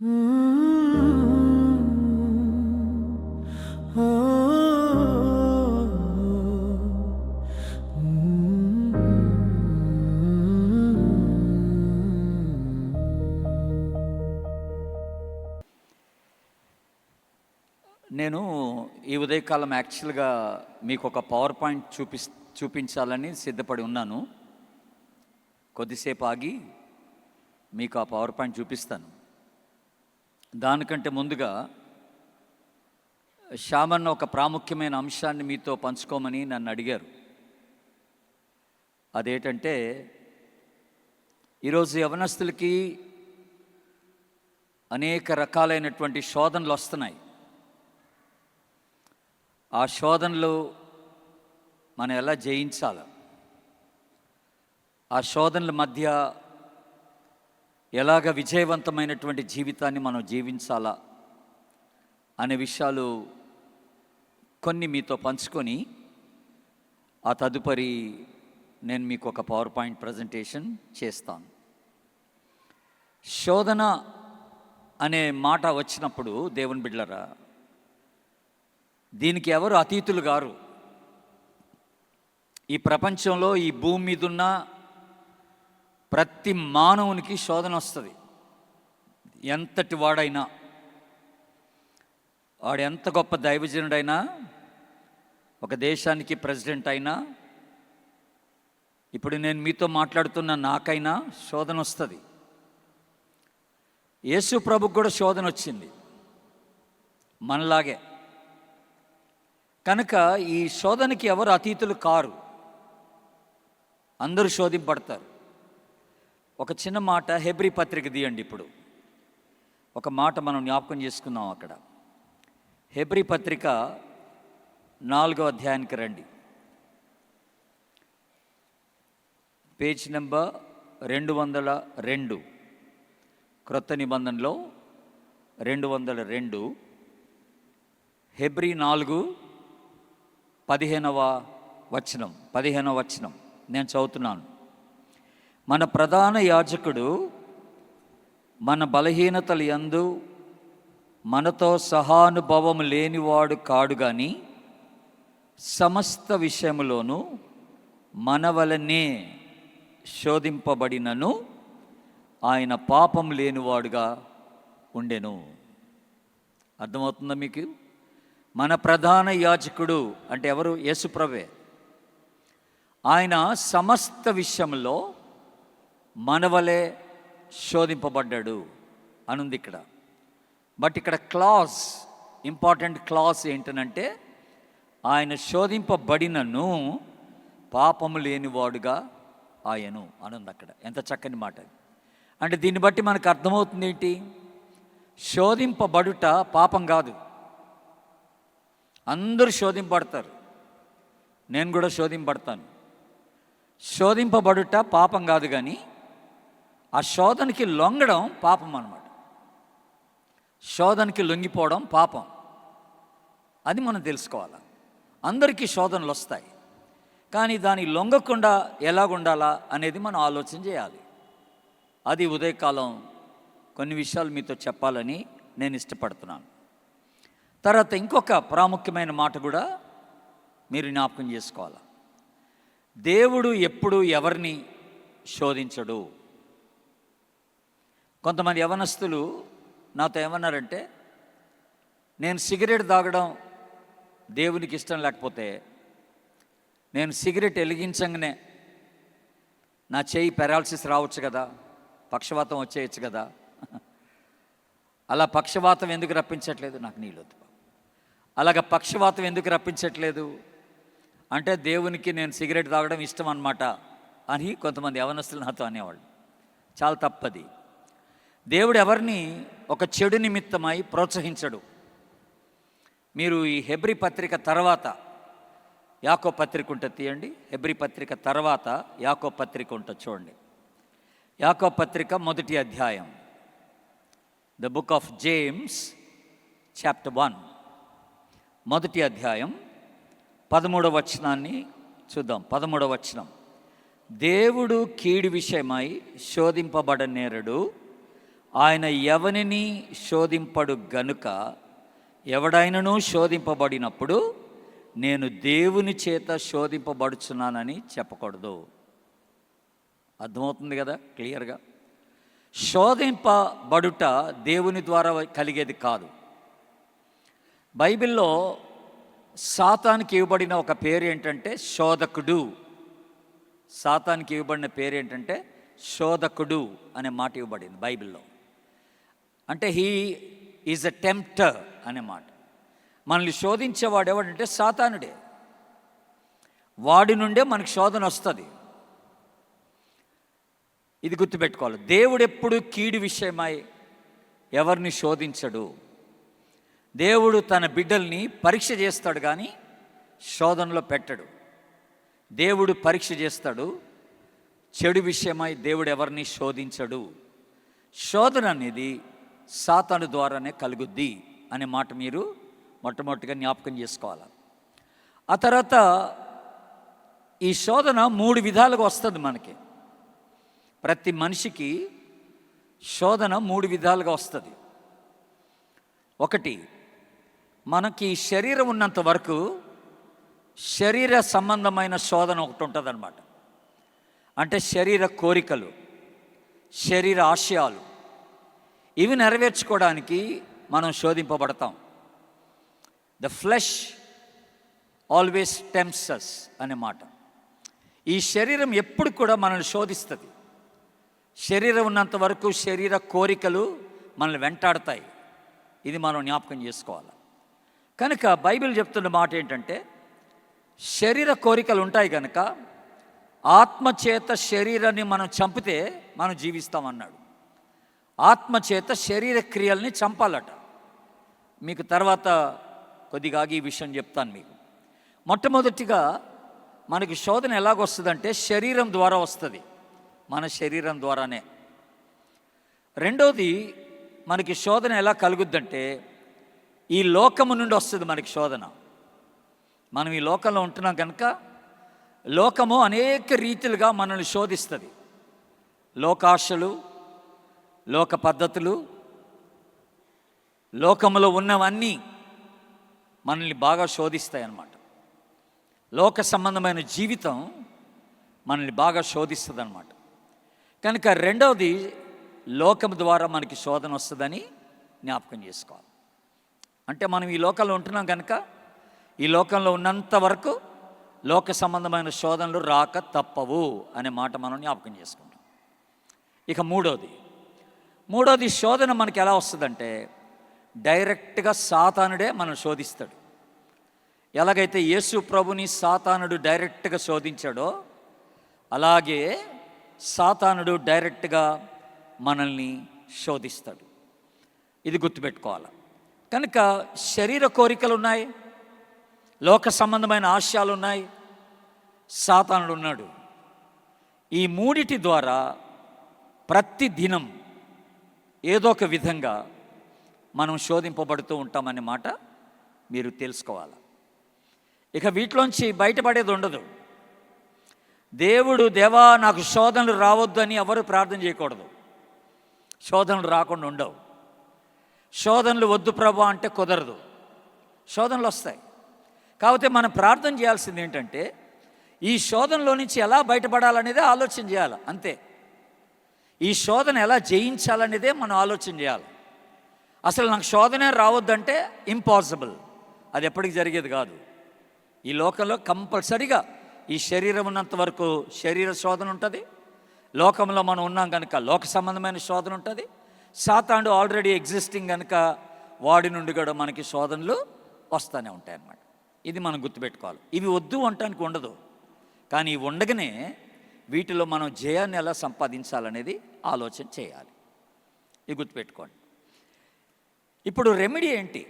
నేను ఈ ఉదయకాలం యాక్చువల్గా మీకు ఒక పవర్ పాయింట్ చూపించాలని సిద్ధపడి ఉన్నాను. కొద్దిసేపు ఆగి మీకు ఆ పవర్ పాయింట్ చూపిస్తాను. దానికంటే ముందుగా శ్యామన్న ఒక ప్రాముఖ్యమైన అంశాన్ని మీతో పంచుకోమని నన్ను అడిగారు. అదేంటంటే, ఈరోజు యవనస్తులకి అనేక రకాలైనటువంటి శోధనలు వస్తున్నాయి. ఆ శోధనలు మనం ఎలా జయించాలి, ఆ శోధనల మధ్య ఎలాగ విజయవంతమైనటువంటి జీవితాన్ని మనం జీవించాలా అనే విషయాలు కొన్ని మీతో పంచుకొని ఆ తదుపరి నేను మీకు ఒక పవర్ పాయింట్ ప్రజెంటేషన్ చేస్తాను. శోధన అనే మాట వచ్చినప్పుడు దేవుని బిడ్డలారా, దీనికి ఎవరు అతీతులు గారు. ఈ ప్రపంచంలో ఈ భూమి మీద ఉన్న ప్రతి మానవునికి శోధన వస్తుంది. ఎంతటి వాడైనా, వాడు ఎంత గొప్ప దైవజనుడైనా, ఒక దేశానికి ప్రెసిడెంట్ అయినా, ఇప్పుడు నేను మీతో మాట్లాడుతున్న నాకైనా శోధన వస్తుంది. యేసు ప్రభుకు కూడా శోధన వచ్చింది మనలాగే. కనుక ఈ శోధనకి ఎవరు అతీతులు కారు, అందరూ శోధింపబడతారు. ఒక చిన్న మాట హెబ్రీ పత్రిక తీయండి. ఇప్పుడు ఒక మాట మనం జ్ఞాపకం చేసుకుందాం. అక్కడ హెబ్రీ పత్రిక 4వ అధ్యాయానికి రండి. పేజ్ నెంబర్ 202, క్రొత్త నిబంధనలో 202, హెబ్రీ 4:15 వచనం నేను చదువుతున్నాను. మన ప్రధాన యాజకుడు మన బలహీనతల యందు మనతో సహానుభవం లేనివాడు కాడు గాని సమస్త విషయములోనూ మన వలనే శోధింపబడినను ఆయన పాపం లేనివాడుగా ఉండెను. అర్థమవుతుందా మీకు? మన ప్రధాన యాజకుడు అంటే ఎవరు? యేసుప్రభువే. ఆయన సమస్త విషయంలో మనవలే శోధింపబడ్డాడు అనుంది ఇక్కడ. బట్ ఇక్కడ ఇంపార్టెంట్ క్లాజ్ ఏంటనంటే, ఆయన శోధింపబడినను పాపము లేనివాడుగా ఆయను అనుంది అక్కడ. ఎంత చక్కని మాట! అంటే దీన్ని బట్టి మనకు అర్థమవుతుంది ఏంటి? శోధింపబడుట పాపం కాదు. అందరూ శోధింపబడతారు, నేను కూడా శోధింపబడతాను. శోధింపబడుట పాపం కాదు, కానీ ఆ శోధనకి లొంగడం పాపం అన్నమాట. శోధనకి లొంగిపోవడం పాపం. అది మనం తెలుసుకోవాలి. అందరికీ శోధనలు వస్తాయి, కానీ దాని లొంగకుండా ఎలాగుండాలా అనేది మనం ఆలోచన చేయాలి. అది ఉదయకాలం కొన్ని విషయాలు మీతో చెప్పాలని నేను ఇష్టపడుతున్నాను. తర్వాత ఇంకొక ప్రాముఖ్యమైన మాట కూడా మీరు జ్ఞాపకం చేసుకోవాలి. దేవుడు ఎప్పుడు ఎవరిని శోధించడు. కొంతమంది యవనస్తులు నాతో ఏమన్నారంటే, నేను సిగరెట్ తాగడం దేవునికి ఇష్టం లేకపోతే నేను సిగరెట్ వెలిగించగానే నా చేయి పెరాలసిస్ రావచ్చు కదా, పక్షవాతం వచ్చేయచ్చు కదా. అలా పక్షవాతం ఎందుకు రప్పించట్లేదు? నాకు నీళ్ళొద్దు. అలాగ పక్షవాతం ఎందుకు రప్పించట్లేదు అంటే, దేవునికి నేను సిగరెట్ తాగడం ఇష్టం అన్నమాట అని కొంతమంది యవనస్తులు నాతో అనేవాళ్ళు. చాలా తప్పది. దేవుడు ఎవరిని ఒక చెడు నిమిత్తమై ప్రోత్సహించడు. మీరు ఈ హెబ్రీ పత్రిక తర్వాత యాకోబు పత్రిక ఉంటుంది, తీయండి. హెబ్రీ పత్రిక తర్వాత యాకోబు పత్రిక ఉంటుంది, చూడండి. యాకోబు పత్రిక 1వ అధ్యాయం, the book of James chapter 1, 1వ అధ్యాయం 13వ వచనాన్ని చూద్దాం. 13వ వచనం: దేవుడు కీడు విషయమై శోధింపబడనేరడు, ఆయన ఎవనిని శోధింపడు గనుక ఎవడైనను శోధింపబడినప్పుడు నేను దేవుని చేత శోధింపబడుచున్నానని చెప్పకూడదు. అర్థమవుతుంది కదా క్లియర్గా? శోధింపబడుట దేవుని ద్వారా కలిగేది కాదు. బైబిల్లో సాతానికి ఇవ్వబడిన ఒక పేరు ఏంటంటే శోధకుడు. సాతానికి ఇవ్వబడిన పేరు ఏంటంటే శోధకుడు అనే మాట ఇవ్వబడింది బైబిల్లో. అంటే హీ ఈజ్ అ టెంప్టర్ అనే మాట. మనల్ని శోధించేవాడు ఎవడంటే సాతానుడే. వాడి నుండే మనకు శోధన వస్తుంది. ఇది గుర్తుపెట్టుకోవాలి. దేవుడు ఎప్పుడు కీడు విషయమై ఎవరిని శోధించడు. దేవుడు తన బిడ్డల్ని పరీక్ష చేస్తాడు కానీ శోధనలో పెట్టడు. దేవుడు పరీక్ష చేస్తాడు, చెడు విషయమై దేవుడు ఎవరిని శోధించడు. శోధన అనేది సాతాను ద్వారానే కలుగుద్ది అనే మాట మీరు మొట్టమొదటిగా జ్ఞాపకం చేసుకోవాలి. ఆ తర్వాత ఈ శోధన 3 విధాలుగా వస్తుంది మనకి. ప్రతి మనిషికి శోధన 3 విధాలుగా వస్తుంది. ఒకటి, మనకి శరీరం ఉన్నంత వరకు శరీర సంబంధమైన శోధన ఒకటి ఉంటుంది అన్నమాట. అంటే శరీర కోరికలు, శరీర ఆశయాలు, ఇవి నెరవేర్చుకోవడానికి మనం శోధింపబడతాం. The flesh always tempts us అనే మాట. ఈ శరీరం ఎప్పుడు కూడా మనల్ని శోధిస్తుంది. శరీరం ఉన్నంత వరకు శరీర కోరికలు మనల్ని వెంటాడతాయి. ఇది మనం జ్ఞాపకం చేసుకోవాలి. కనుక బైబిల్ చెప్తున్న మాట ఏంటంటే, శరీర కోరికలు ఉంటాయి కనుక ఆత్మచేత శరీరాన్ని మనం చంపితే మనం జీవిస్తామన్నాడు. ఆత్మచేత శరీర క్రియల్ని చంపాలట. మీకు తర్వాత కొద్దిగా ఈ విషయం చెప్తాను మీకు. మొట్టమొదటిగా మనకి శోధన ఎలాగొస్తుందంటే శరీరం ద్వారా వస్తుంది, మన శరీరం ద్వారానే. రెండోది, మనకి శోధన ఎలా కలుగుద్దంటే ఈ లోకము నుండి వస్తుంది మనకి శోధన. మనం ఈ లోకంలో ఉంటున్నాం కనుక లోకము అనేక రీతిలుగా మనల్ని శోధిస్తుంది. లోకాశలు, లోక పద్ధతులు, లోకములో ఉన్నవన్నీ మనల్ని బాగా శోధిస్తాయి అన్నమాట. లోక సంబంధమైన జీవితం మనల్ని బాగా శోధిస్తుంది అన్నమాట. కనుక రెండవది, లోకం ద్వారా మనకి శోధన వస్తుందని జ్ఞాపకం చేసుకోవాలి. అంటే మనం ఈ లోకంలో ఉంటున్నాం కనుక ఈ లోకంలో ఉన్నంత వరకు లోక సంబంధమైన శోధనలు రాక తప్పవు అనే మాట మనం జ్ఞాపకం చేసుకుంటాం. ఇక మూడోది శోధన మనకి ఎలా వస్తుందంటే డైరెక్ట్గా సాతానుడే మనం శోధిస్తాడు. ఎలాగైతే యేసు ప్రభుని సాతానుడు డైరెక్ట్గా శోధించాడో అలాగే సాతానుడు డైరెక్ట్గా మనల్ని శోధిస్తాడు. ఇది గుర్తుపెట్టుకోవాలి. కనుక శరీర కోరికలు ఉన్నాయి, లోక సంబంధమైన ఆశయాలు ఉన్నాయి, సాతానుడు ఉన్నాడు. ఈ మూడిటి ద్వారా ప్రతి దినం ఏదో ఒక విధంగా మనం శోధింపబడుతూ ఉంటామనే మాట మీరు తెలుసుకోవాలి. ఇక వీటిలోంచి బయటపడేది ఉండదు. దేవా నాకు శోధనలు రావద్దు అని ఎవరు ప్రార్థన చేయకూడదు. శోధనలు రాకుండా ఉండవు. శోధనలు వద్దు ప్రభా అంటే కుదరదు, శోధనలు వస్తాయి. కాకపోతే మనం ప్రార్థన చేయాల్సింది ఏంటంటే ఈ శోధనలో నుంచి ఎలా బయటపడాలనేదే ఆలోచన చేయాలి, అంతే. ఈ శోధన ఎలా జయించాలనేదే మనం ఆలోచన చేయాలి. అసలు నాకు శోధనే రావద్దంటే ఇంపాసిబుల్, అది ఎప్పటికి జరిగేది కాదు. ఈ లోకంలో కంపల్సరిగా ఈ శరీరం ఉన్నంత వరకు శరీర శోధన ఉంటుంది. లోకంలో మనం ఉన్నాం కనుక లోక సంబంధమైన శోధన ఉంటుంది. సాతానుడు ఆల్రెడీ ఎగ్జిస్టింగ్ కనుక వాడి నుండి కూడా మనకి శోధనలు వస్తూనే ఉంటాయి అన్నమాట. ఇది మనం గుర్తుపెట్టుకోవాలి. ఇవి వద్దు అంటానికి ఉండదు, కానీ ఇవి ఉండగానే వీటిలో మనం జయాన్ని ఎలా సంపాదించాలనేది ఆలోచన చేయాలి. ఇది గుర్తుపెట్టుకోండి. ఇప్పుడు రెమెడీ ఏంటి?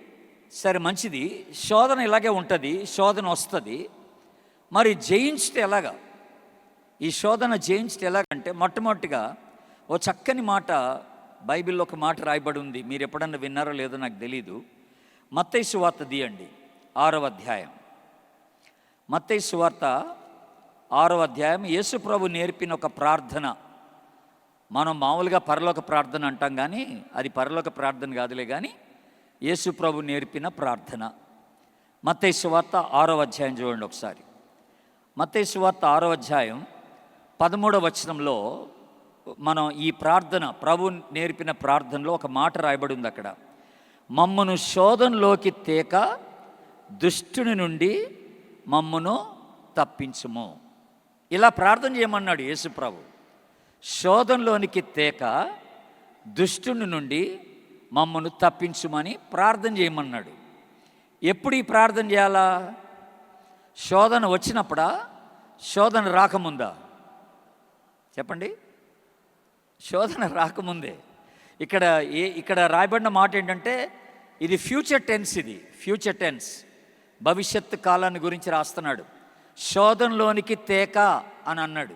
సరే మంచిది, శోధన ఇలాగే ఉంటుంది, శోధన వస్తుంది. మరి జయించితే ఎలాగా? ఈ శోధన జయించితే ఎలాగంటే మొట్టమొదటిగా ఓ చక్కని మాట బైబిల్లో ఒక మాట రాయబడి ఉంది. మీరు ఎప్పుడన్నా విన్నారో లేదో నాకు తెలీదు. మత్తయి సువార్త తీయండి, 6వ అధ్యాయం. మత్తయి సువార్త 6వ అధ్యాయం. యేసు ప్రభు నేర్పిన ఒక ప్రార్థన మనం మామూలుగా పరలోక ప్రార్థన అంటాం, కానీ అది పరలోక ప్రార్థన కాదులే, కానీ యేసు ప్రభు నేర్పిన ప్రార్థన. మత్తయి సువార్త 6వ అధ్యాయం చూడండి ఒకసారి. మత్తయి సువార్త 6వ అధ్యాయం 13వ వచనంలో మనం ఈ ప్రార్థన, ప్రభు నేర్పిన ప్రార్థనలో ఒక మాట రాయబడి ఉంది అక్కడ. మమ్మను శోధనలోకి తేక దుష్టుని నుండి మమ్మను తప్పించుము. ఇలా ప్రార్థన చేయమన్నాడు యేసు ప్రభు. శోధనలోనికి తేక దుష్టుని నుండి మమ్మను తప్పించుమని ప్రార్థన చేయమన్నాడు. ఎప్పుడు ఈ ప్రార్థన చేయాలా? శోధన వచ్చినప్పుడా, శోధన రాకముందా? చెప్పండి. శోధన రాకముందే. ఇక్కడ రాయబడిన మాట ఏంటంటే ఇది ఫ్యూచర్ టెన్స్, ఇది ఫ్యూచర్ టెన్స్, భవిష్యత్తు కాలాన్ని గురించి రాస్తున్నాడు. శోధనలోనికి తేక అని అన్నాడు.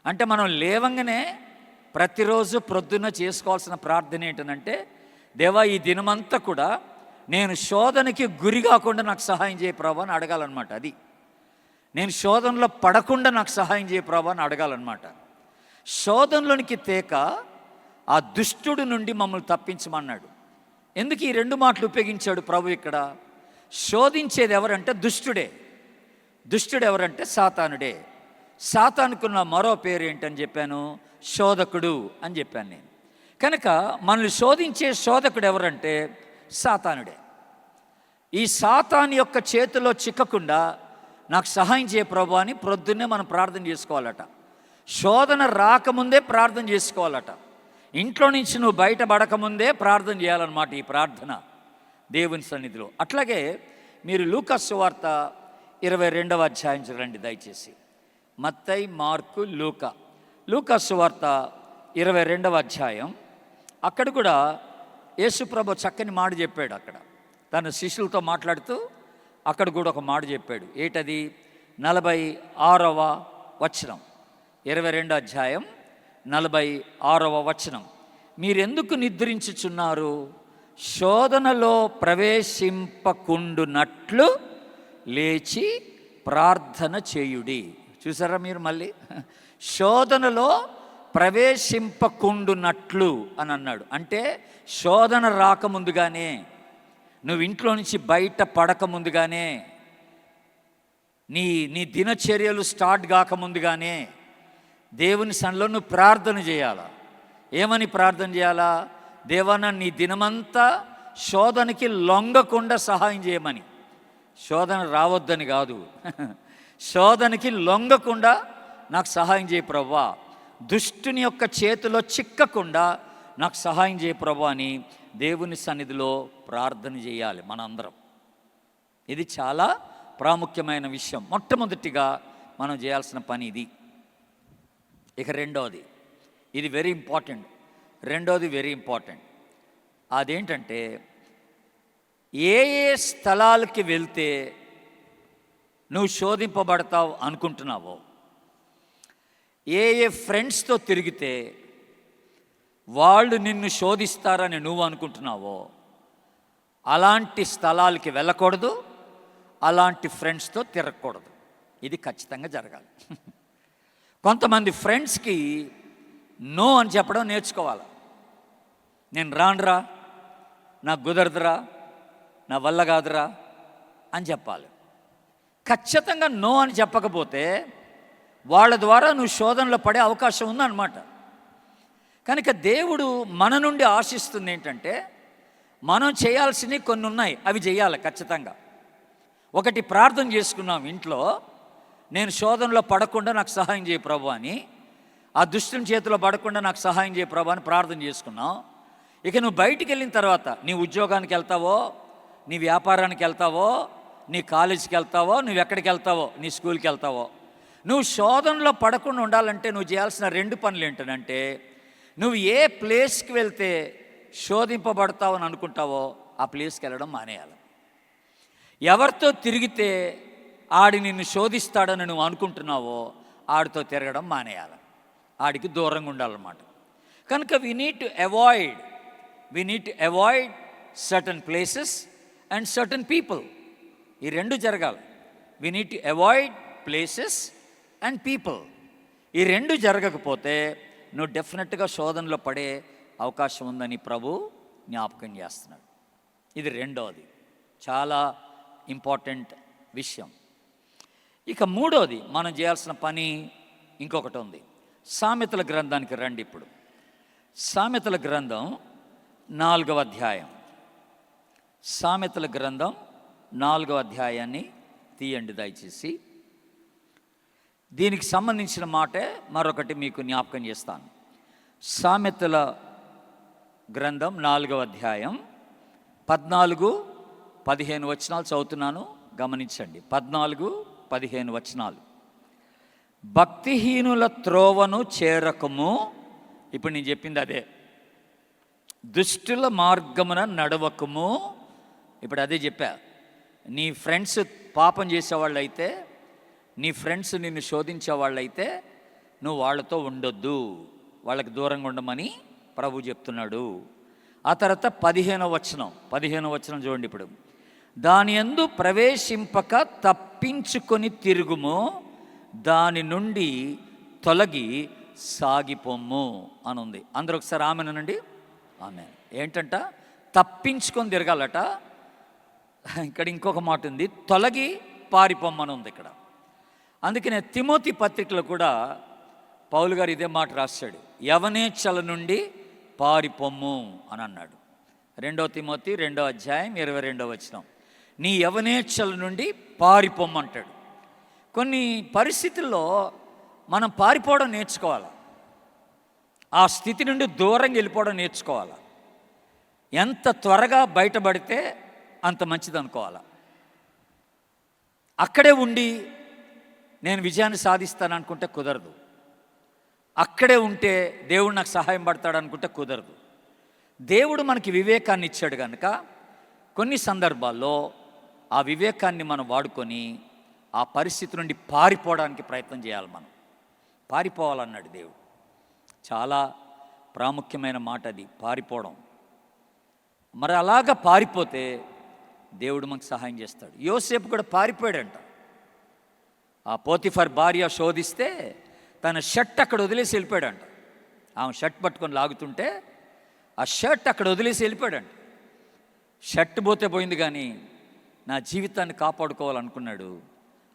అంటే మనం లేవంగానే ప్రతిరోజు ప్రొద్దున చేసుకోవాల్సిన ప్రార్థన ఏంటంటే, దేవా ఈ దినమంతా కూడా నేను శోధనకి గురి కాకుండా నాకు సహాయం చేయ ప్రభు అని అడగాలన్నమాట. అది నేను శోధనలో పడకుండా నాకు సహాయం చేయ ప్రభు అని అడగాలన్నమాట. శోధనలోనికి తేక ఆ దుష్టుడు నుండి మమ్మల్ని తప్పించమన్నాడు. ఎందుకు ఈ రెండు మాటలు ఉపయోగించాడు ప్రభు ఇక్కడ? శోధించేది ఎవరంటే దుష్టుడే. దుష్టుడు ఎవరంటే సాతానుడే. సాతానుకున్న మరో పేరు ఏంటని చెప్పాను? శోధకుడు అని చెప్పాను నేను. కనుక మనల్ని శోధించే శోధకుడు ఎవరంటే సాతానుడే. ఈ సాతాను యొక్క చేతిలో చిక్కకుండా నాకు సహాయం చేయ ప్రభు అని ప్రొద్దున్నే మనం ప్రార్థన చేసుకోవాలట. శోధన రాకముందే ప్రార్థన చేసుకోవాలట. ఇంట్లో నుంచి నువ్వు బయటపడకముందే ప్రార్థన చేయాలన్నమాట ఈ ప్రార్థన దేవుని సన్నిధిలో. అట్లాగే మీరు లూకా సువార్త 22వ అధ్యాయం చూడండి దయచేసి. మత్తయి, మార్కు, లూకా సువార్త 22వ అధ్యాయం. అక్కడ కూడా యేసుప్రభు చక్కని మాట చెప్పాడు. అక్కడ తన శిష్యులతో మాట్లాడుతూ అక్కడ కూడా ఒక మాట చెప్పాడు. ఏంటది? 46వ వచనం, 22వ అధ్యాయం 46వ వచనం. మీరెందుకు నిద్రించుచున్నారు? శోధనలో ప్రవేశింపకుండునట్లు లేచి ప్రార్థన చేయుడి. చూసారా మీరు? మళ్ళీ శోధనలో ప్రవేశింపకుండునట్లు అని అన్నాడు. అంటే శోధన రాకముందుగానే, నువ్వు ఇంట్లో నుంచి బయట పడకముందుగానే, నీ దినచర్యలు స్టార్ట్ కాకముందుగానే దేవుని సన్నిధిలో నువ్వు ప్రార్థన చేయాలా. ఏమని ప్రార్థన చేయాలా? దేవా నీ దినమంతా శోధనకి లొంగకుండా సహాయం చేయమని. శోధన రావద్దని కాదు, శోధనకి లొంగకుండా నాకు సహాయం చేయ ప్రభువా. దుష్టుని యొక్క చేతిలో చిక్కకుండా నాకు సహాయం చేయ ప్రభువా అని దేవుని సన్నిధిలో ప్రార్థన చేయాలి మనందరం. ఇది చాలా ప్రాముఖ్యమైన విషయం. మొట్టమొదటిగా మనం చేయాల్సిన పని ఇది. ఇక రెండోది, ఇది వెరీ ఇంపార్టెంట్. రెండోది వెరీ ఇంపార్టెంట్. అదేంటంటే, ఏ స్థలాలకి వెళ్తే నువ్వు శోధింపబడతావు అనుకుంటున్నావో, ఏ ఫ్రెండ్స్తో తిరిగితే వాళ్ళు నిన్ను శోధిస్తారని నువ్వు అనుకుంటున్నావో అలాంటి స్థలాలకి వెళ్ళకూడదు, అలాంటి ఫ్రెండ్స్తో తిరగకూడదు. ఇది ఖచ్చితంగా జరగాలి. కొంతమంది ఫ్రెండ్స్కి నో అని చెప్పడం నేర్చుకోవాలి. నేను రానురా, నాకు కుదరదురా, నా వల్ల కాదురా అని చెప్పాలి. ఖచ్చితంగా నో అని చెప్పకపోతే వాళ్ళ ద్వారా నువ్వు శోధనలో పడే అవకాశం ఉందన్నమాట. కనుక దేవుడు మన నుండి ఆశిస్తుంది ఏంటంటే, మనం చేయాల్సినవి కొన్ని ఉన్నాయి, అవి చేయాలి ఖచ్చితంగా. ఒకటి, ప్రార్థన చేసుకున్నాం ఇంట్లో, నేను శోధనలో పడకుండా నాకు సహాయం చేయ ప్రభు అని, ఆ దుష్టుని చేతిలో పడకుండా నాకు సహాయం చేయ ప్రభు అని ప్రార్థన చేసుకున్నావు. ఇక నువ్వు బయటికి వెళ్ళిన తర్వాత నీ ఉద్యోగానికి వెళ్తావో, నీ వ్యాపారానికి వెళ్తావో, నీ కాలేజీకి వెళ్తావో, నువ్వు ఎక్కడికి వెళ్తావో, నీ స్కూల్కి వెళ్తావో, నువ్వు శోధనలో పడకుండా ఉండాలంటే నువ్వు చేయాల్సిన రెండు పనులు ఏంటంటే, నువ్వు ఏ ప్లేస్కి వెళ్తే శోధింపబడతావు అని అనుకుంటావో ఆ ప్లేస్కి వెళ్ళడం మానేయాలి. ఎవరితో తిరిగితే ఆడి నిన్ను శోధిస్తాడని నువ్వు అనుకుంటున్నావో ఆడితో తిరగడం మానేయాలి. ఆడికి దూరంగా ఉండాలన్నమాట. కనుక we need to avoid certain places and certain people. ఈ రెండు జరగాలి. We need to avoid places and people. ఈ రెండు జరగకపోతే నువ్వు డెఫినెట్గా శోధనలో పడే అవకాశం ఉందని ప్రభు జ్ఞాపకం చేస్తున్నాడు. ఇది రెండోది, చాలా ఇంపార్టెంట్ విషయం. ఇక మూడోది మనం చేయాల్సిన పని ఇంకొకటి ఉంది. సామెతల గ్రంథానికి రండి. ఇప్పుడు సామెతల గ్రంథం 4వ అధ్యాయం, సామెతల గ్రంథం 4వ అధ్యాయాన్ని తీయండి దయచేసి. దీనికి సంబంధించిన మాటే మరొకటి మీకు జ్ఞాపకం చేస్తాను. సామెతల గ్రంథం 4వ అధ్యాయం 14-15 వచనాలు చదువుతున్నాను, గమనించండి. 14-15 వచనాలు. భక్తిహీనుల త్రోవను చేరకము, ఇప్పుడు నేను చెప్పింది అదే. దుష్టుల మార్గమున నడవకము, ఇప్పుడు అదే చెప్పా. నీ ఫ్రెండ్స్ పాపం చేసేవాళ్ళు అయితే, నీ ఫ్రెండ్స్ నిన్ను శోధించే వాళ్ళైతే నువ్వు వాళ్ళతో ఉండొద్దు, వాళ్ళకి దూరంగా ఉండమని ప్రభు చెప్తున్నాడు. ఆ తర్వాత 15వ వచనం చూడండి. ఇప్పుడు దాని యందు ప్రవేశింపక తప్పించుకొని తిరుగుము, దాని నుండి తొలగి సాగిపోమ్ము అని ఉంది. అందరూ ఒకసారి ఆమెనండి. ఆమె ఏంటంట? తప్పించుకొని తిరగాలట. ఇక్కడ ఇంకొక మాట ఉంది, తొలగి పారిపోమ్మని ఉంది ఇక్కడ. అందుకనే తిమోతి పత్రికలో కూడా పౌలు గారు ఇదే మాట రాశాడు, యవనేచ్ఛల నుండి పారిపోమ్ము అని అన్నాడు. 2 తిమోతి 2వ అధ్యాయం 22వ వచనం. నీ యవనేచ్ఛల నుండి పారిపోమ్మంటాడు. కొన్ని పరిస్థితుల్లో మనం పారిపోవడం నేర్చుకోవాలి, ఆ స్థితి నుండి దూరంగా వెళ్ళిపోవడం నేర్చుకోవాలి. ఎంత త్వరగా బయటపడితే అంత మంచిది అనుకోవాలి. అక్కడే ఉండి నేను విజయాన్ని సాధిస్తాను అనుకుంటే కుదరదు. అక్కడే ఉంటే దేవుడు నాకు సహాయం పడతాడు అనుకుంటే కుదరదు. దేవుడు మనకి వివేకాన్ని ఇచ్చాడు కనుక కొన్ని సందర్భాల్లో ఆ వివేకాన్ని మనం వాడుకొని ఆ పరిస్థితి నుండి పారిపోవడానికి ప్రయత్నం చేయాలి. మనం పారిపోవాలన్నాడు దేవుడు. చాలా ప్రాముఖ్యమైన మాట అది, పారిపోవడం. మరి అలాగా పారిపోతే దేవుడు మనకు సహాయం చేస్తాడు. యోసేపు కూడా పారిపోయాడంట. ఆ పోతిఫర్ భార్య శోధిస్తే తన షర్ట్ అక్కడ వదిలేసి వెళ్ళిపోయాడంట. ఆమె షర్ట్ పట్టుకొని లాగుతుంటే ఆ షర్ట్ అక్కడ వదిలేసి వెళ్ళిపోయాడంట. షర్ట్ పోతే పోయింది, కానీ నా జీవితాన్ని కాపాడుకోవాలనుకున్నాడు.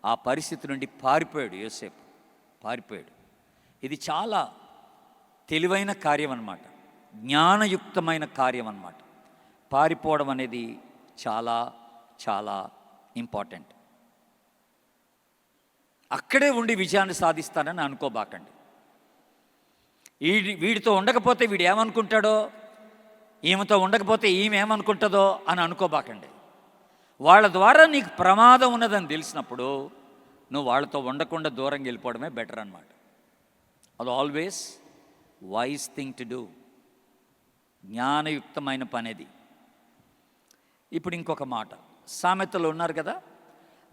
ఆ పరిస్థితి నుండి పారిపోయాడు యోసేపు, పారిపోయాడు. ఇది చాలా తెలివైన కార్యం అన్నమాట, జ్ఞానయుక్తమైన కార్యం అన్నమాట. పారిపోవడం అనేది చాలా చాలా ఇంపార్టెంట్. అక్కడే ఉండి విజయాన్ని సాధిస్తానని అనుకోబాకండి. వీడితో ఉండకపోతే వీడు ఏమనుకుంటాడో, ఈమెతో ఉండకపోతే ఈమె ఏమనుకుంటుందో అని అనుకోబాకండి. వాళ్ళ ద్వారా నీకు ప్రమాదం ఉన్నదని తెలిసినప్పుడు నువ్వు వాళ్ళతో ఉండకుండా దూరంగా వెళ్ళిపోవడమే బెటర్ అన్నమాట. అది always wise thing to do, జ్ఞానయుక్తమైన పని అది. ఇప్పుడు ఇంకొక మాట, సామెతలు ఉన్నారు కదా,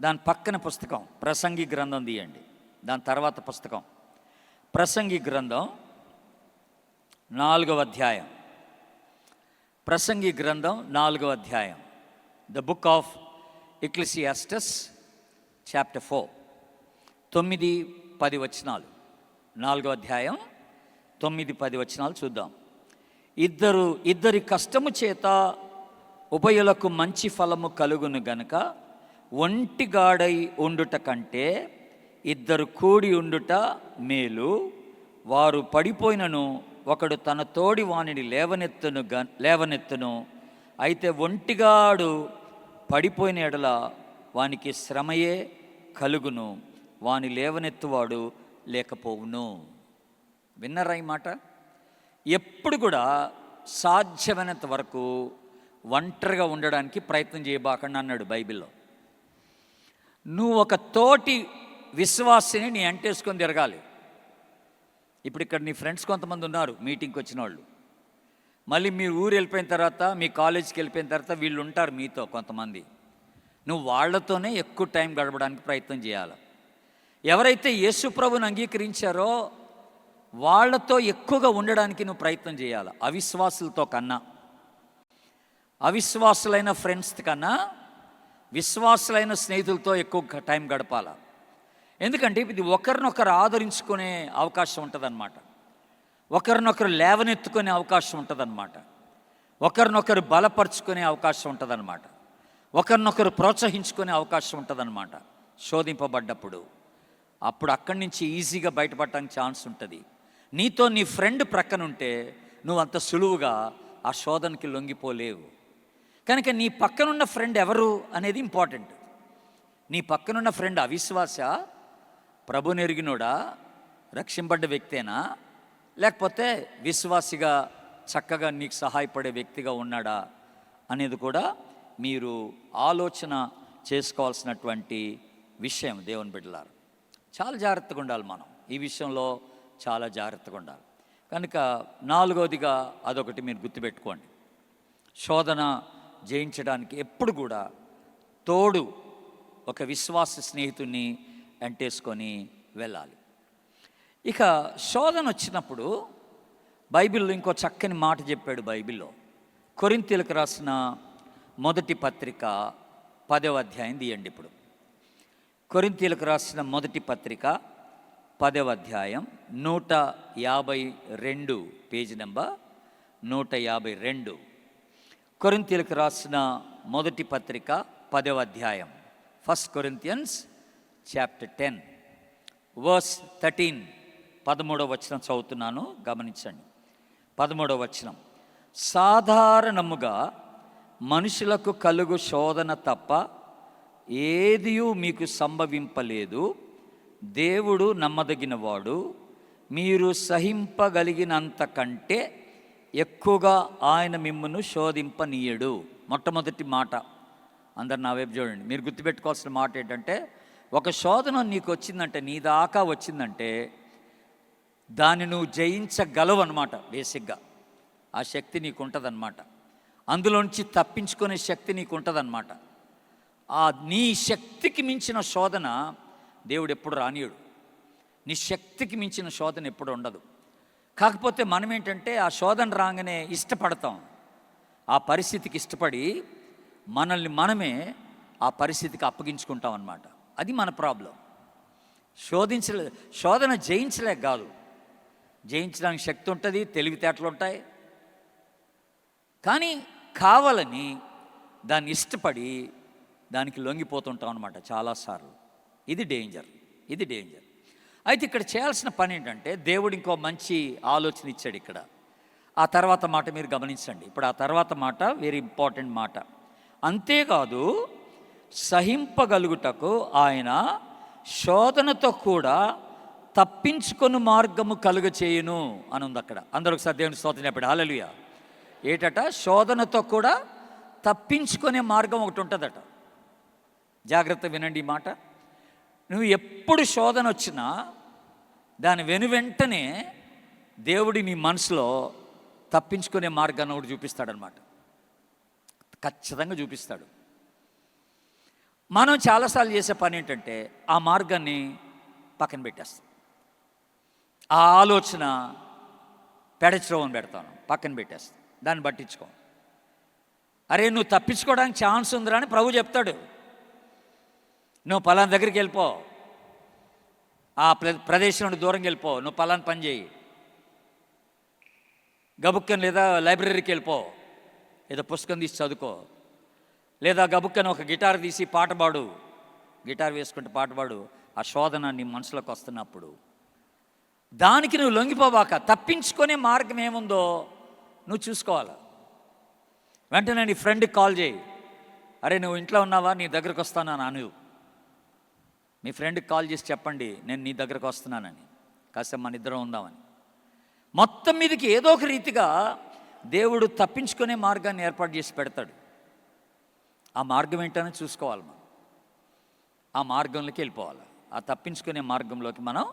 దాని పక్కన పుస్తకం ప్రసంగి గ్రంథం తీయండి. దాని తర్వాత పుస్తకం ప్రసంగి గ్రంథం 4వ అధ్యాయం. ప్రసంగి గ్రంథం 4వ అధ్యాయం, ద బుక్ ఆఫ్ ఎక్లెసియాస్టస్ చాప్టర్ 4, 9-10 వచనాలు. 4వ అధ్యాయం 9-10 వచనాలు చూద్దాం. ఇద్దరి కష్టము చేత ఉభయులకు మంచి ఫలము కలుగును గనుక ఒంటిగాడై ఉండుట కంటే ఇద్దరు కూడి ఉండుట మేలు. వారు పడిపోయినను ఒకడు తన తోడి వానిని లేవనెత్తును. అయితే ఒంటిగాడు పడిపోయిన ఎడల వానికి శ్రమయే కలుగును, వాని లేవనెత్తువాడు లేకపోవును. విన్నారా ఈ మాట? ఎప్పుడు కూడా సాధ్యమైనంత వరకు ఒంటరిగా ఉండడానికి ప్రయత్నం చేయబాకండి అన్నాడు బైబిల్లో. నువ్వు ఒక తోటి విశ్వాసిని నీ అంటేసుకొని తిరగాలి. ఇప్పుడు ఇక్కడ నీ ఫ్రెండ్స్ కొంతమంది ఉన్నారు, మీటింగ్కి వచ్చిన వాళ్ళు. మళ్ళీ మీ ఊరు వెళ్ళిపోయిన తర్వాత, మీ కాలేజీకి వెళ్ళిపోయిన తర్వాత వీళ్ళు ఉంటారు మీతో కొంతమంది. నువ్వు వాళ్ళతోనే ఎక్కువ టైం గడపడానికి ప్రయత్నం చేయాలి. ఎవరైతే యేసు ప్రభువుని అంగీకరించారో వాళ్ళతో ఎక్కువగా ఉండడానికి నువ్వు ప్రయత్నం చేయాలి. అవిశ్వాసులతో కన్నా, అవిశ్వాసులైన ఫ్రెండ్స్ కన్నా విశ్వాసులైన స్నేహితులతో ఎక్కువ టైం గడపాల. ఎందుకంటే ఇది ఒకరినొకరు ఆదరించుకునే అవకాశం ఉంటుందన్నమాట. ఒకరినొకరు లేవనెత్తుకునే అవకాశం ఉంటుందన్నమాట. ఒకరినొకరు బలపరుచుకునే అవకాశం ఉంటుందన్నమాట. ఒకరినొకరు ప్రోత్సహించుకునే అవకాశం ఉంటుందన్నమాట. శోధింపబడ్డప్పుడు అప్పుడు అక్కడి నుంచి ఈజీగా బయటపడటానికి ఛాన్స్ ఉంటుంది. నీతో నీ ఫ్రెండ్ ప్రక్కనుంటే నువ్వు అంత సులువుగా ఆ శోధనకి లొంగిపోలేవు. కనుక నీ పక్కనున్న ఫ్రెండ్ ఎవరు అనేది ఇంపార్టెంట్. నీ పక్కనున్న ఫ్రెండ్ అవిశ్వాస, ప్రభుని ఎరిగినోడా, రక్షింపడ్డ వ్యక్తేనా, లేకపోతే విశ్వాసిగా చక్కగా నీకు సహాయపడే వ్యక్తిగా ఉన్నాడా అనేది కూడా మీరు ఆలోచన చేసుకోవాల్సినటువంటి విషయం. దేవుని బిడ్డలారు, చాలా జాగ్రత్తగా ఉండాలి. మనం ఈ విషయంలో చాలా జాగ్రత్తగా ఉండాలి. కనుక నాలుగవదిగా అదొకటి మీరు గుర్తుపెట్టుకోండి. శోధన జయించడానికి ఎప్పుడు కూడా తోడు ఒక విశ్వాస స్నేహితుడిని వెంటేసుకొని వెళ్ళాలి. ఇక శోధన వచ్చినప్పుడు బైబిల్లో ఇంకో చక్కని మాట చెప్పాడు. బైబిల్లో కొరింథీయులకు రాసిన మొదటి పత్రిక 10వ అధ్యాయం తీయండి. ఇప్పుడు కొరింథీయులకు రాసిన మొదటి పత్రిక 10వ అధ్యాయం 152, పేజీ నెంబర్ 152. కొరింథీయులకు రాసిన మొదటి పత్రిక 10వ అధ్యాయం, 1 Corinthians chapter 10 verse 13. 13వ వచనం చదువుతున్నాను, గమనించండి. 13వ వచనం, సాధారణముగా మనుషులకు కలుగు శోధన తప్ప ఏదియూ మీకు సంభవింపలేదు. దేవుడు నమ్మదగినవాడు, మీరు సహింపగలిగినంత కంటే ఎక్కువగా ఆయన మిమ్మును శోధింపనీయడు. మొట్టమొదటి మాట, అందరు నా వైపు చూడండి. మీరు గుర్తుపెట్టుకోవాల్సిన మాట ఏంటంటే, ఒక శోధన నీకు వచ్చిందంటే, నీ దాకా వచ్చిందంటే దాన్ని నువ్వు జయించగలవు అన్నమాట. బేసిక్గా ఆ శక్తి నీకు ఉంటుందన్నమాట. అందులోంచి తప్పించుకునే శక్తి నీకు ఉంటుందన్నమాట. ఆ నీ శక్తికి మించిన శోధన దేవుడు ఎప్పుడు రానియడు. నీ శక్తికి మించిన శోధన ఎప్పుడు ఉండదు. కాకపోతే మనం ఏంటంటే ఆ శోధన రాగానే ఇష్టపడతాం. ఆ పరిస్థితికి ఇష్టపడి మనల్ని మనమే ఆ పరిస్థితికి అప్పగించుకుంటాం అన్నమాట. అది మన ప్రాబ్లం. శోధన జయించలేక కాదు, జయించడానికి శక్తి ఉంటుంది, తెలివితేటలు ఉంటాయి. కానీ కావాలని దాన్ని ఇష్టపడి దానికి లొంగిపోతుంటాం అన్నమాట చాలాసార్లు. ఇది డేంజర్. అయితే ఇక్కడ చేయాల్సిన పని ఏంటంటే, దేవుడు ఇంకో మంచి ఆలోచన ఇచ్చాడు ఇక్కడ. ఆ తర్వాత మాట మీరు గమనించండి. ఇప్పుడు ఆ తర్వాత మాట వెరీ ఇంపార్టెంట్ మాట. అంతేకాదు సహింపగలుగుటకు ఆయన శోధనతో కూడా తప్పించుకొని మార్గము కలుగచేయును అని ఉంది అక్కడ. అందరూ ఒకసారి దేవుని స్తోత్రం చెప్పండి. హల్లెలూయా. ఏటట? శోధనతో కూడా తప్పించుకునే మార్గం ఒకటి ఉంటుందట. జాగ్రత్త వినండి ఈ మాట. నువ్వు ఎప్పుడు శోధన వచ్చినా దాని వెనువెంటనే దేవుడి నీ మనసులో తప్పించుకునే మార్గాన్ని ఒకటి చూపిస్తాడనమాట. ఖచ్చితంగా చూపిస్తాడు. మనం చాలాసార్లు చేసే పని ఏంటంటే, ఆ మార్గాన్ని పక్కన పెట్టేస్తాం. ఆ ఆలోచన పెడచ్రోవని పెడతాను, పక్కన పెట్టేస్తాం, దాన్ని పట్టించుకో. అరే నువ్వు తప్పించుకోవడానికి ఛాన్స్ ఉందిరా అని ప్రభు చెప్తాడు. నువ్వు పలానా దగ్గరికి వెళ్ళిపో, ఆ ప్రదేశం నుండి దూరంగా వెళ్ళిపో, నువ్వు పలానా పని చేయి, గబుక్కని లేదా లైబ్రరీకి వెళ్ళిపో, ఏదో పుస్తకం తీసి చదువుకో, లేదా గబుక్కని ఒక గిటార్ తీసి పాట పాడు, గిటార్ వేసుకుంటే పాట పాడు. ఆ శోధన నీ మనసులోకి వస్తున్నప్పుడు దానికి నువ్వు లొంగిపోవాక తప్పించుకునే మార్గం ఏముందో నువ్వు చూసుకోవాలి. వెంటనే నీ ఫ్రెండ్కి కాల్ చేయి. అరే నువ్వు ఇంట్లో ఉన్నావా, నీ దగ్గరకు వస్తాను అని అను. మీ ఫ్రెండ్కి కాల్ చేసి చెప్పండి, నేను నీ దగ్గరకు వస్తున్నానని, కాసేపు మన ఇద్దరం ఉందామని. మొత్తం మీదకి ఏదో ఒక రీతిగా దేవుడు తప్పించుకునే మార్గాన్ని ఏర్పాటు చేసి పెడతాడు. ఆ మార్గం ఏంటని చూసుకోవాలి. మనం ఆ మార్గంలోకి వెళ్ళిపోవాలి. ఆ తప్పించుకునే మార్గంలోకి మనం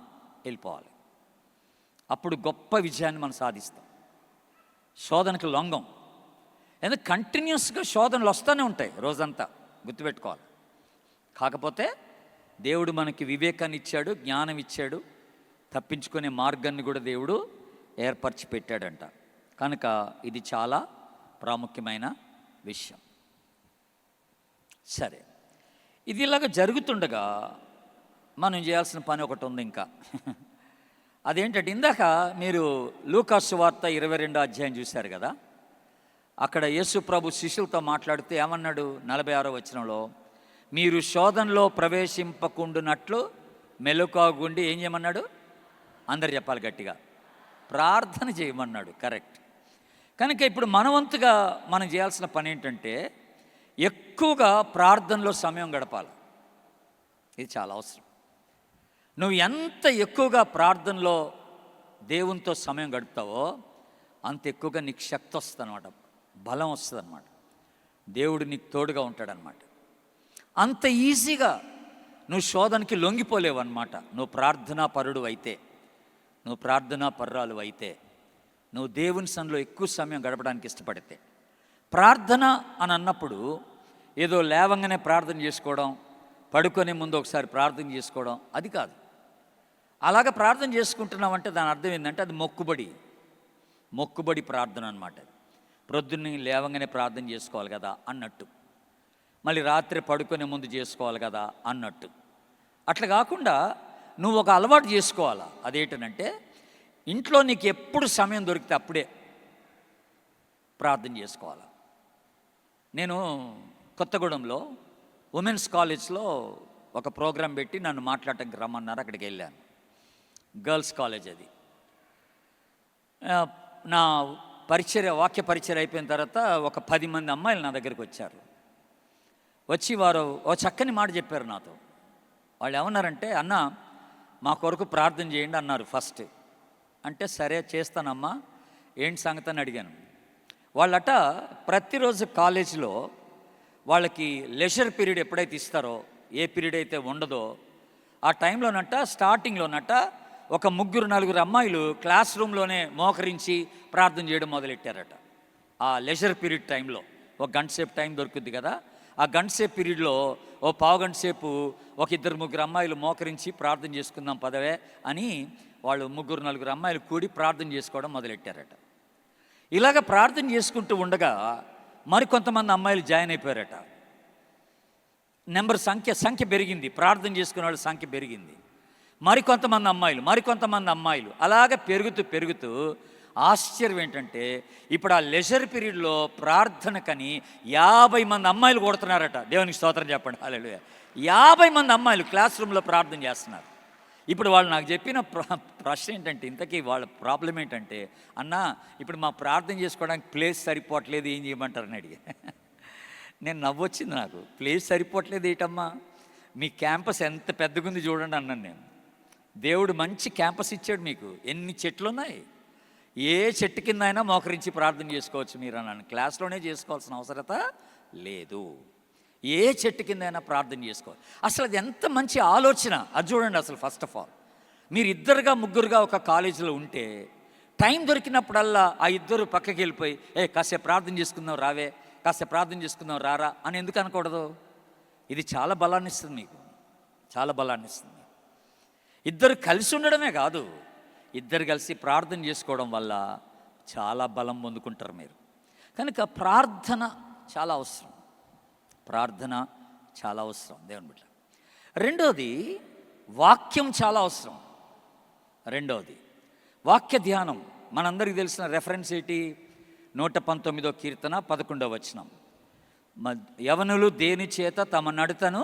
వెళ్ళిపోవాలి. అప్పుడు గొప్ప విజయాన్ని మనం సాధిస్తాం. శోధనకు లొంగం. ఎందుకంటే కంటిన్యూస్గా శోధనలు వస్తూనే ఉంటాయి రోజంతా, గుర్తుపెట్టుకోవాలి. కాకపోతే దేవుడు మనకి వివేకాన్ని ఇచ్చాడు, జ్ఞానం ఇచ్చాడు, తప్పించుకునే మార్గాన్ని కూడా దేవుడు ఏర్పరిచి పెట్టాడంట. కనుక ఇది చాలా ప్రాముఖ్యమైన విషయం. సరే, ఇది ఇలాగ జరుగుతుండగా మనం చేయాల్సిన పని ఒకటి ఉంది ఇంకా. అదేంటంటే ఇందాక మీరు లూకా సువార్త 22వ అధ్యాయం చూశారు కదా. అక్కడ యేసు ప్రభు శిష్యులతో మాట్లాడుతూ ఏమన్నాడు? 46వ వచనంలో, మీరు శోధనలో ప్రవేశింపకుండునట్లు మెలకువగుండి ఏం చేయమన్నాడు? అందరు చెప్పాలి గట్టిగా, ప్రార్థన చేయమన్నాడు. కరెక్ట్. కనుక ఇప్పుడు మనవంతుగా మనం చేయాల్సిన పని ఏంటంటే ఎక్కువగా ప్రార్థనలో సమయం గడపాలి. ఇది చాలా అవసరం. నువ్వు ఎంత ఎక్కువగా ప్రార్థనలో దేవునితో సమయం గడుపుతావో అంత ఎక్కువగా నీకు శక్తి వస్తుంది అనమాట, బలం వస్తుంది అనమాట, దేవుడు నీకు తోడుగా ఉంటాడనమాట. అంత ఈజీగా నువ్వు శోధనకి లొంగిపోలేవు అనమాట. నువ్వు ప్రార్థనా పరుడు అయితే, నువ్వు ప్రార్థనా పర్రాలు అయితే, నువ్వు దేవుని సన్నిధిలో ఎక్కువ సమయం గడపడానికి ఇష్టపడితే. ప్రార్థన అని అన్నప్పుడు ఏదో లేవంగానే ప్రార్థన చేసుకోవడం, పడుకునే ముందు ఒకసారి ప్రార్థన చేసుకోవడం అది కాదు. అలాగ ప్రార్థన చేసుకుంటున్నామంటే దాని అర్థం ఏంటంటే అది మొక్కుబడి ప్రార్థన అనమాట. ప్రొద్దున్నే లేవంగానే ప్రార్థన చేసుకోవాలి కదా అన్నట్టు, మళ్ళీ రాత్రి పడుకునే ముందు చేసుకోవాలి కదా అన్నట్టు. అట్లా కాకుండా నువ్వు ఒక అలవాటు చేసుకోవాలా. అదేంటనంటే ఇంట్లో నీకు ఎప్పుడు సమయం దొరికితే అప్పుడే ప్రార్థన చేసుకోవాలా. నేను కొత్తగూడెంలో ఉమెన్స్ కాలేజ్లో ఒక ప్రోగ్రాం పెట్టి నన్ను మాట్లాడటానికి రమ్మన్నారు. అక్కడికి వెళ్ళాను. గర్ల్స్ కాలేజ్ అది. నా వాక్య పరిచర్య అయిపోయిన తర్వాత ఒక 10 మంది అమ్మాయిలు నా దగ్గరికి వచ్చారు. వచ్చి వారు ఓ చక్కని మాట చెప్పారు నాతో. వాళ్ళు ఏమన్నారంటే, అన్న మా కొరకు ప్రార్థన చేయండి అన్నారు ఫస్ట్. అంటే సరే చేస్తానమ్మా, ఏంటి సంగతి అని అడిగాను. వాళ్ళట ప్రతిరోజు కాలేజీలో వాళ్ళకి లెజర్ పీరియడ్ ఎప్పుడైతే ఇస్తారో, ఏ పీరియడ్ అయితే ఉండదో ఆ టైంలోనట స్టార్టింగ్లోనట ఒక 3-4 అమ్మాయిలు క్లాస్ రూమ్లోనే మోకరించి ప్రార్థన చేయడం మొదలెట్టారట. ఆ లెజర్ పీరియడ్ టైంలో ఒక గంట సేపు టైం దొరుకుద్ది కదా, ఆ గంట సేపు పీరియడ్లో ఓ పావుగంట సేపు ఒక 2-3 అమ్మాయిలు మోకరించి ప్రార్థన చేసుకుందాం పదవే అని వాళ్ళు 3-4 అమ్మాయిలు కూడి ప్రార్థన చేసుకోవడం మొదలెట్టారట. ఇలాగ ప్రార్థన చేసుకుంటూ ఉండగా మరికొంతమంది అమ్మాయిలు జాయిన్ అయిపోయారట. సంఖ్య పెరిగింది, ప్రార్థన చేసుకునే వాళ్ళ సంఖ్య పెరిగింది. మరికొంతమంది అమ్మాయిలు అలాగ పెరుగుతూ ఆశ్చర్యం ఏంటంటే ఇప్పుడు ఆ లెజర్ పీరియడ్లో ప్రార్థనకని 50 మంది అమ్మాయిలు కొడుతున్నారట. దేవునికి స్తోత్రం చెప్పండి. హల్లెలూయా. 50 మంది అమ్మాయిలు క్లాస్ రూమ్లో ప్రార్థన చేస్తున్నారు. ఇప్పుడు వాళ్ళు నాకు చెప్పిన ప్రశ్న ఏంటంటే, ఇంతకీ వాళ్ళ ప్రాబ్లం ఏంటంటే, అన్న ఇప్పుడు మా ప్రార్థన చేసుకోవడానికి ప్లేస్ సరిపోవట్లేదు, ఏం చేయమంటారని అడిగా. నేను నవ్వొచ్చింది నాకు. ప్లేస్ సరిపోవట్లేదు ఏంటమ్మా, మీ క్యాంపస్ ఎంత పెద్దగుంది చూడండి అన్నాను నేను. దేవుడు మంచి క్యాంపస్ ఇచ్చాడు మీకు, ఎన్ని చెట్లు ఉన్నాయి, ఏ చెట్టు కింద అయినా మోకరించి ప్రార్థన చేసుకోవచ్చు మీరు అన్నాను. క్లాస్లోనే చేసుకోవాల్సిన అవసరత లేదు, ఏ చెట్టు కింద అయినా ప్రార్థన చేసుకోవాలి. అసలు అది ఎంత మంచి ఆలోచన అది చూడండి. అసలు ఫస్ట్ ఆఫ్ ఆల్ మీరు 2-3 ఒక కాలేజీలో ఉంటే టైం దొరికినప్పుడల్లా ఆ 2 పక్కకి వెళ్ళిపోయి కాసేపు ప్రార్థన చేసుకుందాం రావే, కాసేపు ప్రార్థన చేసుకుందాం రారా అని ఎందుకు అనకూడదు? ఇది చాలా బలాన్ని ఇస్తుంది మీకు, చాలా బలాన్ని ఇస్తుంది. 2 కలిసి ఉండడమే కాదు, 2 కలిసి ప్రార్థన చేసుకోవడం వల్ల చాలా బలం పొందుకుంటారు మీరు. కనుక ప్రార్థన చాలా అవసరం, దేవుని బిడ్డ. రెండోది వాక్యం చాలా అవసరం. రెండోది వాక్య ధ్యానం. మనందరికీ తెలిసిన రెఫరెన్స్ ఏంటి? 119వ కీర్తన 11వ వచనం. యవనులు దేని చేత తమ నడతను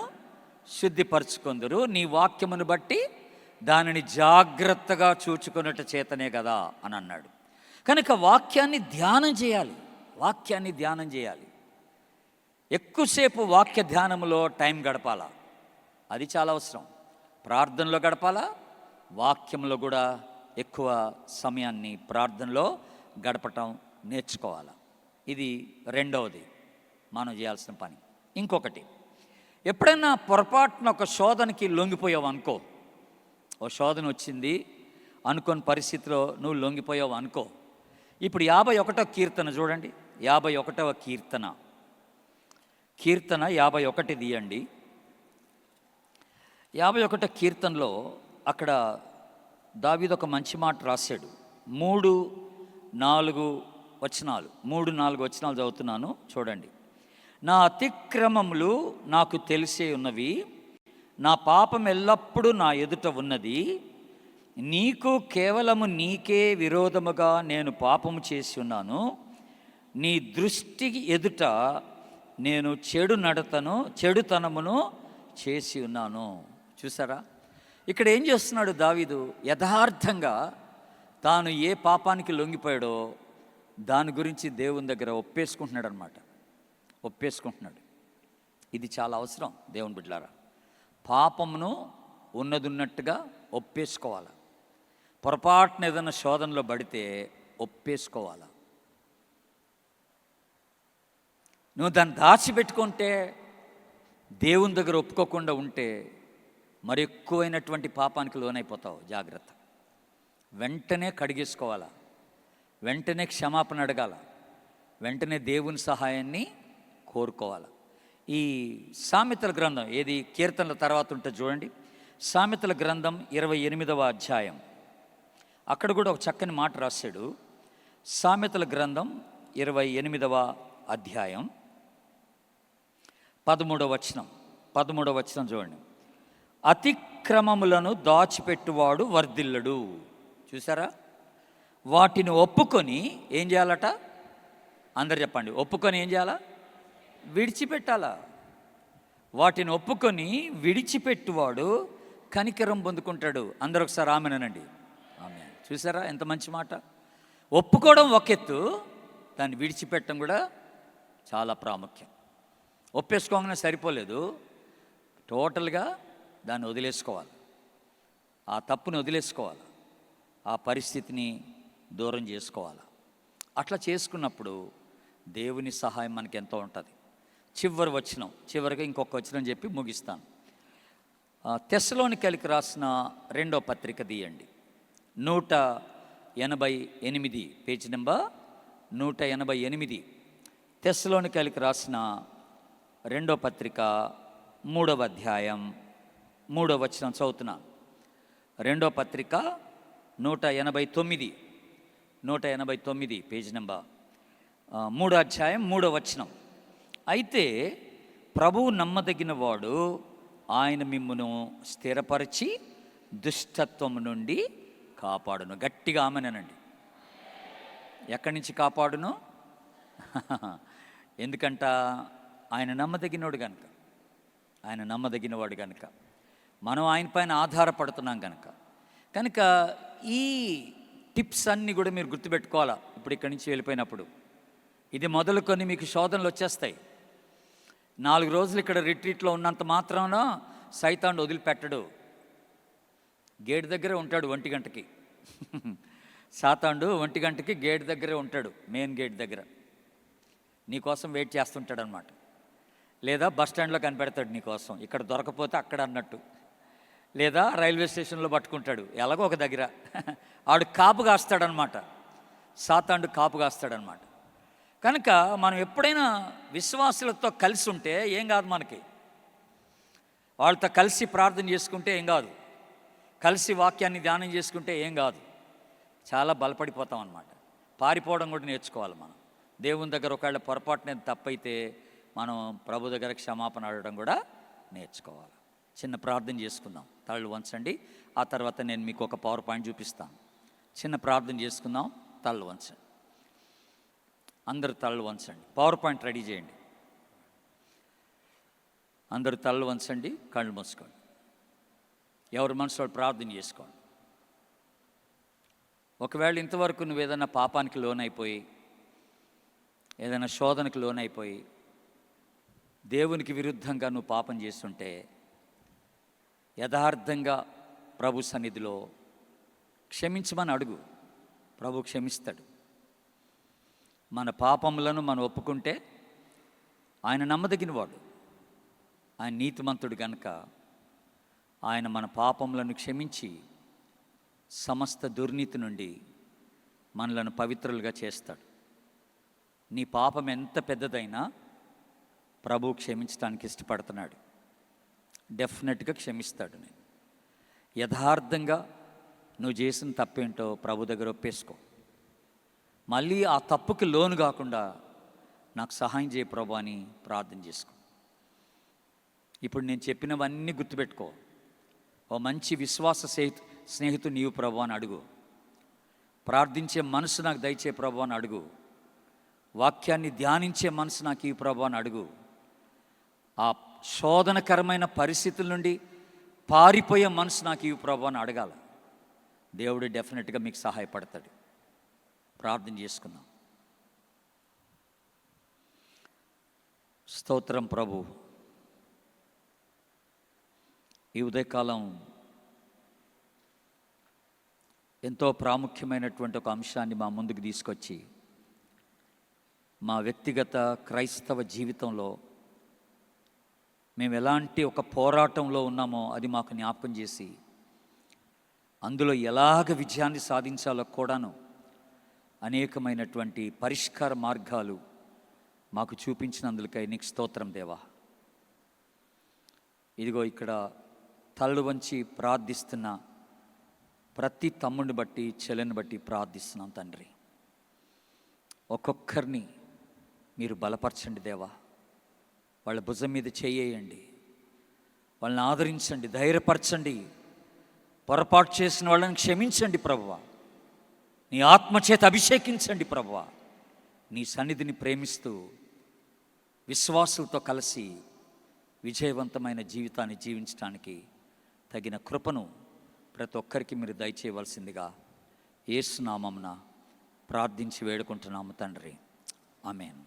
శుద్ధిపరచుకొందురు, నీ వాక్యమును బట్టి దానిని జాగ్రత్తగా చూచుకున్నట చేతనే కదా అని అన్నాడు. కనుక వాక్యాన్ని ధ్యానం చేయాలి. ఎక్కువసేపు వాక్య ధ్యానంలో టైం గడపాలా, అది చాలా అవసరం. ప్రార్థనలో గడపాలా, వాక్యంలో కూడా ఎక్కువ సమయాన్ని ప్రార్థనలో గడపటం నేర్చుకోవాలా. ఇది రెండవది మనం చేయాల్సిన పని. ఇంకొకటి, ఎప్పుడైనా పొరపాటున ఒక శోధనకి లొంగిపోయావు అనుకో, ఓ శోధన వచ్చింది అనుకోని పరిస్థితిలో నువ్వు లొంగిపోయావు అనుకో. ఇప్పుడు 51వ కీర్తన చూడండి. 51వ కీర్తన 51 తీయండి. 51వ కీర్తనలో అక్కడ దావీదు ఒక మంచి మాట రాశాడు. 3-4 వచనాలు చదువుతున్నాను చూడండి. నా అతిక్రమములు నాకు తెలిసే ఉన్నవి, నా పాపం ఎల్లప్పుడూ నా ఎదుట ఉన్నది, నీకు కేవలము నీకే విరోధముగా నేను పాపము చేసి ఉన్నాను. నీ దృష్టికి ఎదుట నేను చెడుతనమును చేసి ఉన్నాను. చూసారా, ఇక్కడ ఏం చేస్తున్నాడు దావీదు? యథార్థంగా తాను ఏ పాపానికి లొంగిపోయాడో దాని గురించి దేవుని దగ్గర ఒప్పేసుకుంటున్నాడు. ఇది చాలా అవసరం దేవుని బిడ్డలారా. పాపమును ఉన్నట్టుగా ఒప్పేసుకోవాలి. పొరపాటున ఏదైనా శోధనలో పడితే ఒప్పేసుకోవాలి. నువ్వు దాన్ని దాచిపెట్టుకుంటే, దేవుని దగ్గర ఒప్పుకోకుండా ఉంటే మరి ఎక్కువైనటువంటి పాపానికి లోనైపోతావు. జాగ్రత్త. వెంటనే కడిగేసుకోవాలా, వెంటనే క్షమాపణ అడగాల, వెంటనే దేవుని సహాయాన్ని కోరుకోవాలి. ఈ సామెతల గ్రంథం ఏది కీర్తనల తర్వాత ఉంటుంది చూడండి. సామెతల గ్రంథం 28వ అధ్యాయం, అక్కడ కూడా ఒక చక్కని మాట రాశాడు. సామెతల గ్రంథం 28వ అధ్యాయం 13వ వచనం చూడండి. అతిక్రమములను దాచిపెట్టువాడు వర్ధిల్లడు. చూసారా, వాటిని ఒప్పుకొని ఏం చేయాలట? అందరు చెప్పండి. ఒప్పుకొని ఏం చేయాలా? విడిచిపెట్టాలా. వాటిని ఒప్పుకొని విడిచిపెట్టువాడు కనికరం పొందుకుంటాడు. అందరూ ఒకసారి ఆమెనండి. ఆమె. చూసారా ఎంత మంచి మాట. ఒప్పుకోవడం ఒక ఎత్తు, దాన్ని విడిచిపెట్టడం కూడా చాలా ప్రాముఖ్యం. ఒప్పేసుకోగానే సరిపోలేదు, టోటల్గా దాన్ని వదిలేసుకోవాలి. ఆ తప్పుని వదిలేసుకోవాలి, ఆ పరిస్థితిని దూరం చేసుకోవాలి. అట్లా చేసుకున్నప్పుడు దేవుని సహాయం మనకి ఎంతో ఉంటుంది. చివరిగా ఇంకొక వచనం చెప్పి ముగిస్తాను. తెస్సలోనికైలకు రాసిన 2వ పత్రిక తీయండి. 188 పేజీ నెంబర్ 188. తెస్సలోనికైలకు రాసిన 2వ పత్రిక 3వ అధ్యాయం 3వ వచనం చదువుతున్నాను. 2వ పత్రిక 189 పేజీ నెంబర్ 3వ అధ్యాయం 3వ వచనం. అయితే ప్రభువు నమ్మదగిన వాడు, ఆయన మిమ్మును స్థిరపరిచి దుష్టత్వం నుండి కాపాడును. గట్టిగా ఆమెనండి. ఎక్కడి నుంచి కాపాడును? ఎందుకంట ఆయన నమ్మదగినవాడు కనుక, మనం ఆయన పైన ఆధారపడుతున్నాం కనుక ఈ టిప్స్ అన్నీ కూడా మీరు గుర్తుపెట్టుకోవాలా. ఇప్పుడు ఇక్కడి నుంచి వెళ్ళిపోయినప్పుడు ఇది మొదలుకొని మీకు శోధనలు వచ్చేస్తాయి. 4 రోజులు ఇక్కడ రిట్రీట్లో ఉన్నంత మాత్రాన సైతాను వదిలిపెట్టడు. గేట్ దగ్గరే ఉంటాడు 1 గంటకి. సాతాండు 1 గంటకి గేట్ దగ్గరే ఉంటాడు, మెయిన్ గేట్ దగ్గర నీకోసం వెయిట్ చేస్తుంటాడు అనమాట. లేదా బస్ స్టాండ్లో కనిపెడతాడు నీకోసం, ఇక్కడ దొరకపోతే అక్కడ అన్నట్టు. లేదా రైల్వే స్టేషన్లో పట్టుకుంటాడు, ఎలాగో ఒక దగ్గర. ఆడు కాపు కాస్తాడనమాట, సాతాండు కాపు కాస్తాడనమాట. కనుక మనం ఎప్పుడైనా విశ్వాసులతో కలిసి ఉంటే ఏం కాదు మనకి. వాళ్ళతో కలిసి ప్రార్థన చేసుకుంటే ఏం కాదు, కలిసి వాక్యాన్ని ధ్యానం చేసుకుంటే ఏం కాదు. చాలా బలపడిపోతాం అన్నమాట. పారిపోవడం కూడా నేర్చుకోవాలి మనం. దేవుని దగ్గర ఒకవేళ పొరపాటున తప్పైతే మనం ప్రభు దగ్గర క్షమాపణ అడగడం కూడా నేర్చుకోవాలి. చిన్న ప్రార్థన చేసుకుందాం. తలలు వంచండి. ఆ తర్వాత నేను మీకు ఒక పవర్ పాయింట్ చూపిస్తాను. చిన్న ప్రార్థన చేసుకుందాం. తలలు వంచండి. అందరూ తలలు వంచండి. పవర్ పాయింట్ రెడీ చేయండి. అందరూ తలలు వంచండి, కళ్ళు మూసుకోండి. ఎవరి మనసులో ప్రార్థన చేసుకోండి. ఒకవేళ ఇంతవరకు నువ్వు ఏదైనా పాపానికి లోనైపోయి, ఏదైనా శోధనకు లోనైపోయి, దేవునికి విరుద్ధంగా నువ్వు పాపం చేస్తుంటే యథార్థంగా ప్రభు సన్నిధిలో క్షమించమని అడుగు. ప్రభు క్షమిస్తాడు. మన పాపములను మనం ఒప్పుకుంటే ఆయన నమ్మదగినవాడు, ఆయన నీతిమంతుడు కనుక ఆయన మన పాపములను క్షమించి సమస్త దుర్నీతి నుండి మనలను పవిత్రులుగా చేస్తాడు. నీ పాపం ఎంత పెద్దదైనా ప్రభు క్షమించడానికి ఇష్టపడుతున్నాడు. డెఫినెట్గా క్షమిస్తాడు. నేను యథార్థంగా నువ్వు చేసిన తప్పేంటో ప్రభు దగ్గర ఒప్పేసుకో. మళ్ళీ ఆ తప్పుకి లోను కాకుండా నాకు సహాయం చేయ ప్రభు అని ప్రార్థన చేసుకో. ఇప్పుడు నేను చెప్పినవన్నీ గుర్తుపెట్టుకో. ఓ మంచి స్నేహితుడు నీవు ప్రభు అని అడుగు. ప్రార్థించే మనసు నాకు దయచే ప్రభు అని అడుగు. వాక్యాన్ని ధ్యానించే మనసు నాకు ఈ ప్రభు అని అడుగు. ఆ శోధనకరమైన పరిస్థితుల నుండి పారిపోయే మనసు నాకు ఈ ప్రభు అని అడగాలి. దేవుడు డెఫినెట్గా మీకు సహాయపడతాడు. ప్రార్థన చేసుకుందాం. స్తోత్రం ప్రభు. ఈ ఉదయకాలం ఎంతో ప్రాముఖ్యమైనటువంటి ఒక అంశాన్ని మా ముందుకు తీసుకొచ్చి మా వ్యక్తిగత క్రైస్తవ జీవితంలో మేము ఎలాంటి ఒక పోరాటంలో ఉన్నామో అది మాకు జ్ఞాపకం చేసి అందులో ఎలాగ విజయాన్ని సాధించాలో కూడాను అనేకమైనటువంటి పరిష్కార మార్గాలు మాకు చూపించినందుకై నీకు స్తోత్రం దేవా. ఇదిగో ఇక్కడ తలలు వంచి ప్రార్థిస్తున్న ప్రతి తమ్ముడిని బట్టి చెల్లెని బట్టి ప్రార్థిస్తున్నాం తండ్రి. ఒక్కొక్కరిని మీరు బలపరచండి దేవా. వాళ్ళ భుజం మీద చేయండి, వాళ్ళని ఆదరించండి, ధైర్యపరచండి. పొరపాటు చేసిన వాళ్ళని క్షమించండి ప్రభువా. నీ ఆత్మచేత అభిషేకించండి ప్రభువా. నీ సన్నిధిని ప్రేమిస్తూ విశ్వాసులతో కలిసి విజయవంతమైన జీవితాన్ని జీవించడానికి తగిన కృపను ప్రతి ఒక్కరికి మీరు దయచేయవలసిందిగా యేసు నామమున ప్రార్థించి వేడుకుంటున్నాము తండ్రి. ఆమేన్.